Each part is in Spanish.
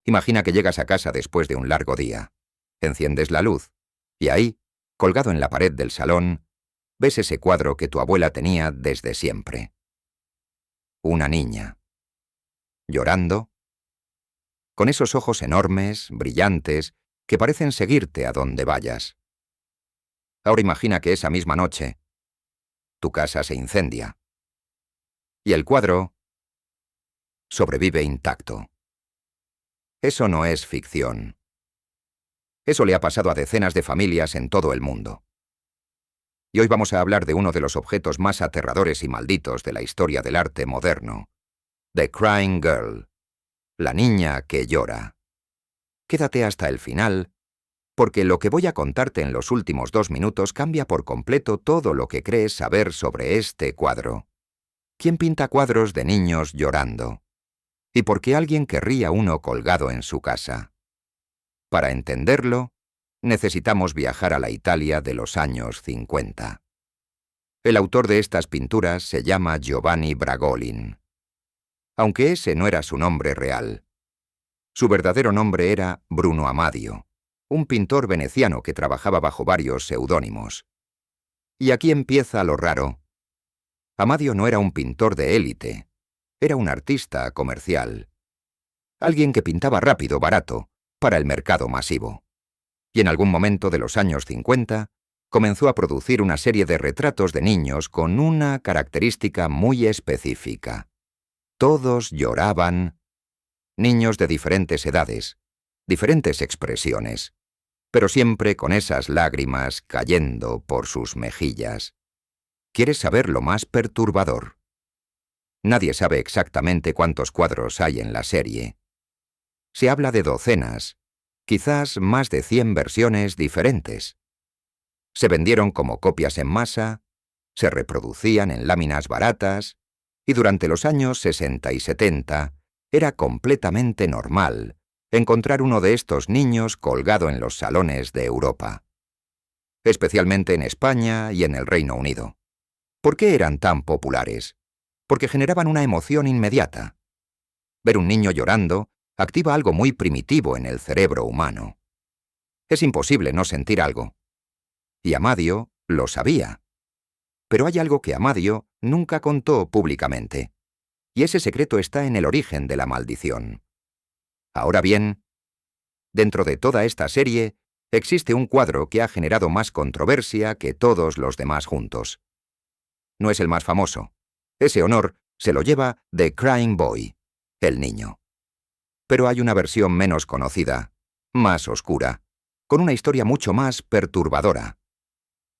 Imagina que llegas a casa después de un largo día. Enciendes la luz, y ahí, colgado en la pared del salón, ves ese cuadro que tu abuela tenía desde siempre. Una niña. Llorando, con esos ojos enormes, brillantes, que parecen seguirte a donde vayas. Ahora imagina que esa misma noche, tu casa se incendia. Y el cuadro sobrevive intacto. Eso no es ficción. Eso le ha pasado a decenas de familias en todo el mundo. Y hoy vamos a hablar de uno de los objetos más aterradores y malditos de la historia del arte moderno. The Crying Girl. La niña que llora. Quédate hasta el final, porque lo que voy a contarte en los últimos 2 minutos cambia por completo todo lo que crees saber sobre este cuadro. ¿Quién pinta cuadros de niños llorando? ¿Y por qué alguien querría uno colgado en su casa? Para entenderlo, necesitamos viajar a la Italia de los años 50. El autor de estas pinturas se llama Giovanni Bragolin. Aunque ese no era su nombre real. Su verdadero nombre era Bruno Amadio, un pintor veneciano que trabajaba bajo varios seudónimos. Y aquí empieza lo raro. Amadio no era un pintor de élite, era un artista comercial. Alguien que pintaba rápido, barato, para el mercado masivo. Y en algún momento de los años 50, comenzó a producir una serie de retratos de niños con una característica muy específica. Todos lloraban, niños de diferentes edades, diferentes expresiones, pero siempre con esas lágrimas cayendo por sus mejillas. ¿Quieres saber lo más perturbador? Nadie sabe exactamente cuántos cuadros hay en la serie. Se habla de docenas, quizás más de 100 versiones diferentes. Se vendieron como copias en masa, se reproducían en láminas baratas, y durante los años 60 y 70 era completamente normal encontrar uno de estos niños colgado en los salones de Europa. Especialmente en España y en el Reino Unido. ¿Por qué eran tan populares? Porque generaban una emoción inmediata. Ver un niño llorando activa algo muy primitivo en el cerebro humano. Es imposible no sentir algo. Y Amadio lo sabía. Pero hay algo que Amadio nunca contó públicamente. Y ese secreto está en el origen de la maldición. Ahora bien, dentro de toda esta serie, existe un cuadro que ha generado más controversia que todos los demás juntos. No es el más famoso. Ese honor se lo lleva The Crying Boy, el niño. Pero hay una versión menos conocida, más oscura, con una historia mucho más perturbadora.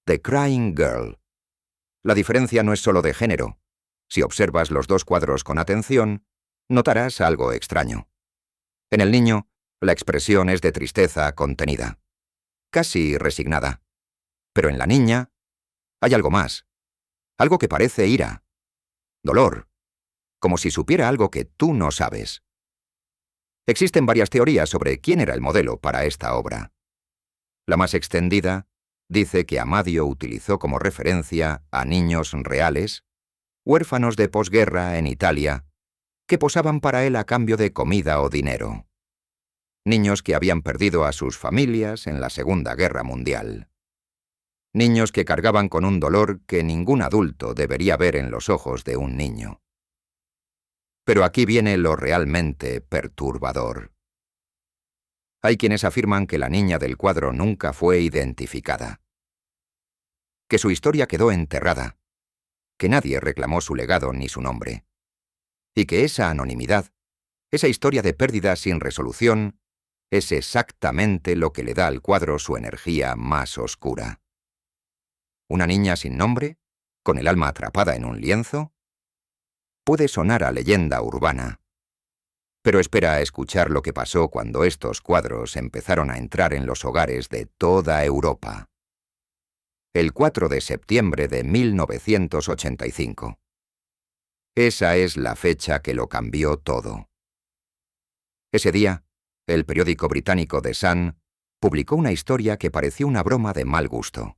The Crying Girl. La diferencia no es solo de género. Si observas los 2 cuadros con atención, notarás algo extraño. En el niño, la expresión es de tristeza contenida, casi resignada. Pero en la niña, hay algo más. Algo que parece ira, dolor, como si supiera algo que tú no sabes. Existen varias teorías sobre quién era el modelo para esta obra. La más extendida dice que Amadio utilizó como referencia a niños reales, huérfanos de posguerra en Italia, que posaban para él a cambio de comida o dinero. Niños que habían perdido a sus familias en la Segunda Guerra Mundial. Niños que cargaban con un dolor que ningún adulto debería ver en los ojos de un niño. Pero aquí viene lo realmente perturbador. Hay quienes afirman que la niña del cuadro nunca fue identificada. Que su historia quedó enterrada. Que nadie reclamó su legado ni su nombre. Y que esa anonimidad, esa historia de pérdida sin resolución, es exactamente lo que le da al cuadro su energía más oscura. ¿Una niña sin nombre? ¿Con el alma atrapada en un lienzo? Puede sonar a leyenda urbana. Pero espera a escuchar lo que pasó cuando estos cuadros empezaron a entrar en los hogares de toda Europa. El 4 de septiembre de 1985. Esa es la fecha que lo cambió todo. Ese día, el periódico británico The Sun publicó una historia que pareció una broma de mal gusto.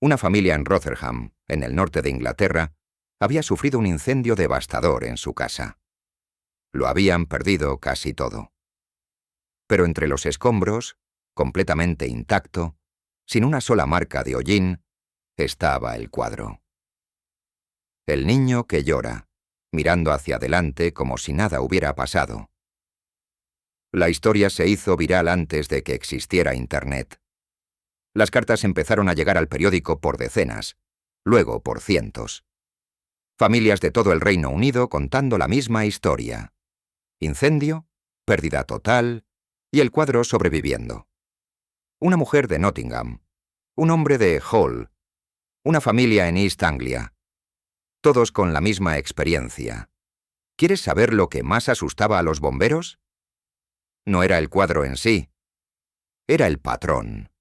Una familia en Rotherham, en el norte de Inglaterra, había sufrido un incendio devastador en su casa. Lo habían perdido casi todo. Pero entre los escombros, completamente intacto, sin una sola marca de hollín, estaba el cuadro. El niño que llora, mirando hacia adelante como si nada hubiera pasado. La historia se hizo viral antes de que existiera Internet. Las cartas empezaron a llegar al periódico por decenas, luego por cientos. Familias de todo el Reino Unido contando la misma historia. Incendio, pérdida total y el cuadro sobreviviendo. Una mujer de Nottingham, un hombre de Hull, una familia en East Anglia. Todos con la misma experiencia. ¿Quieres saber lo que más asustaba a los bomberos? No era el cuadro en sí, era el patrón.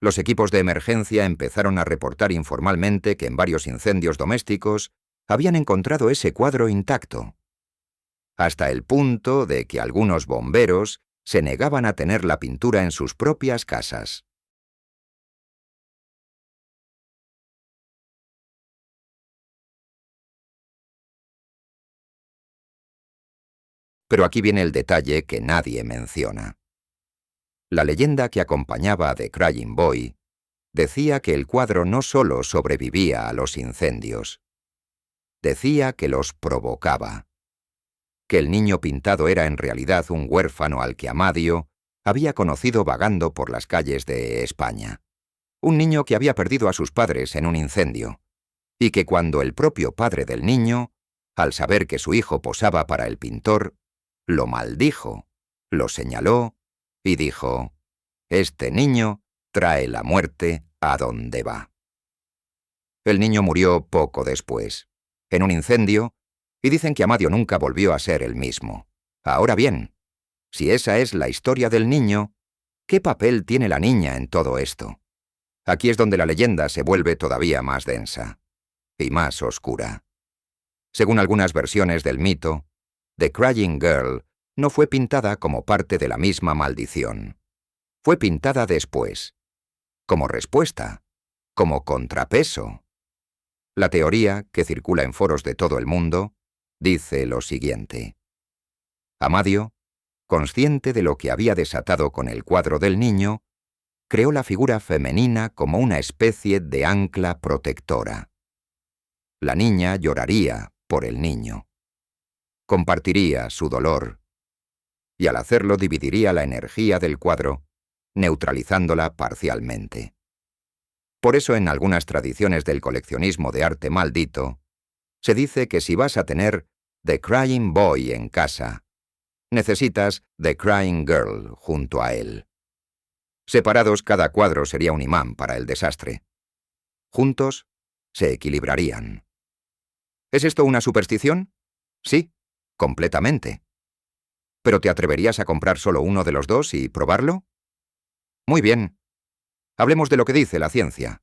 Los equipos de emergencia empezaron a reportar informalmente que en varios incendios domésticos habían encontrado ese cuadro intacto, hasta el punto de que algunos bomberos se negaban a tener la pintura en sus propias casas. Pero aquí viene el detalle que nadie menciona. La leyenda que acompañaba a The Crying Boy decía que el cuadro no solo sobrevivía a los incendios, decía que los provocaba, que el niño pintado era en realidad un huérfano al que Amadio había conocido vagando por las calles de España, un niño que había perdido a sus padres en un incendio, y que cuando el propio padre del niño, al saber que su hijo posaba para el pintor, lo maldijo, lo señaló y dijo: «Este niño trae la muerte a donde va». El niño murió poco después, en un incendio, y dicen que Amadio nunca volvió a ser el mismo. Ahora bien, si esa es la historia del niño, ¿qué papel tiene la niña en todo esto? Aquí es donde la leyenda se vuelve todavía más densa y más oscura. Según algunas versiones del mito, The Crying Girl no fue pintada como parte de la misma maldición. Fue pintada después, como respuesta, como contrapeso. La teoría, que circula en foros de todo el mundo, dice lo siguiente. Amadio, consciente de lo que había desatado con el cuadro del niño, creó la figura femenina como una especie de ancla protectora. La niña lloraría por el niño. Compartiría su dolor, y al hacerlo dividiría la energía del cuadro, neutralizándola parcialmente. Por eso en algunas tradiciones del coleccionismo de arte maldito, se dice que si vas a tener The Crying Boy en casa, necesitas The Crying Girl junto a él. Separados, cada cuadro sería un imán para el desastre. Juntos, se equilibrarían. ¿Es esto una superstición? Sí, completamente. ¿Pero te atreverías a comprar solo uno de los dos y probarlo? Muy bien. Hablemos de lo que dice la ciencia.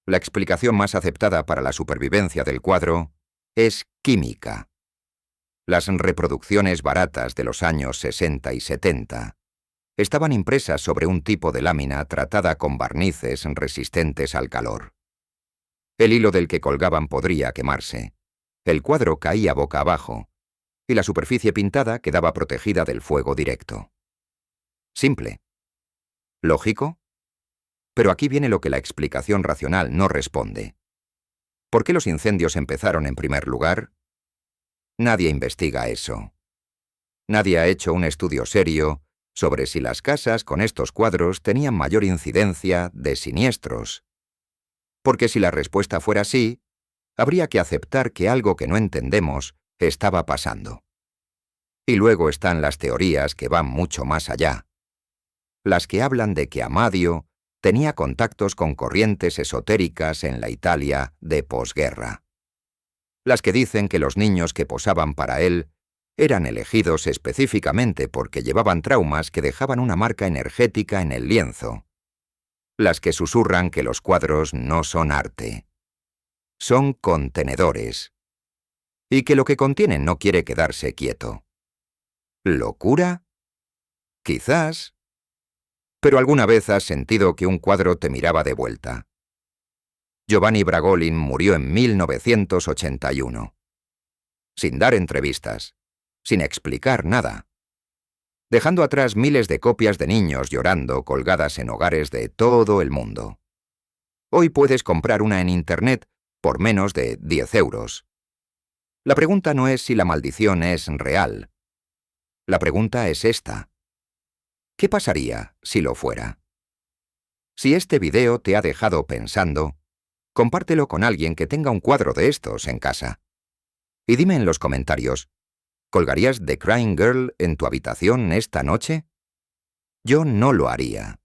La explicación más aceptada para la supervivencia del cuadro es química. Las reproducciones baratas de los años 60 y 70 estaban impresas sobre un tipo de lámina tratada con barnices resistentes al calor. El hilo del que colgaban podría quemarse. El cuadro caía boca abajo, y la superficie pintada quedaba protegida del fuego directo. Simple. ¿Lógico? Pero aquí viene lo que la explicación racional no responde. ¿Por qué los incendios empezaron en primer lugar? Nadie investiga eso. Nadie ha hecho un estudio serio sobre si las casas con estos cuadros tenían mayor incidencia de siniestros. Porque si la respuesta fuera sí, habría que aceptar que algo que no entendemos estaba pasando. Y luego están las teorías que van mucho más allá. Las que hablan de que Amadio tenía contactos con corrientes esotéricas en la Italia de posguerra. Las que dicen que los niños que posaban para él eran elegidos específicamente porque llevaban traumas que dejaban una marca energética en el lienzo. Las que susurran que los cuadros no son arte. Son contenedores. Y que lo que contienen no quiere quedarse quieto. ¿Locura? Quizás. Pero alguna vez has sentido que un cuadro te miraba de vuelta. Giovanni Bragolin murió en 1981. Sin dar entrevistas, sin explicar nada. dejando atrás miles de copias de niños llorando colgadas en hogares de todo el mundo. Hoy puedes comprar una en Internet por menos de 10 euros. La pregunta no es si la maldición es real. La pregunta es esta: ¿qué pasaría si lo fuera? Si este video te ha dejado pensando, compártelo con alguien que tenga un cuadro de estos en casa. Y dime en los comentarios, ¿colgarías The Crying Girl en tu habitación esta noche? Yo no lo haría.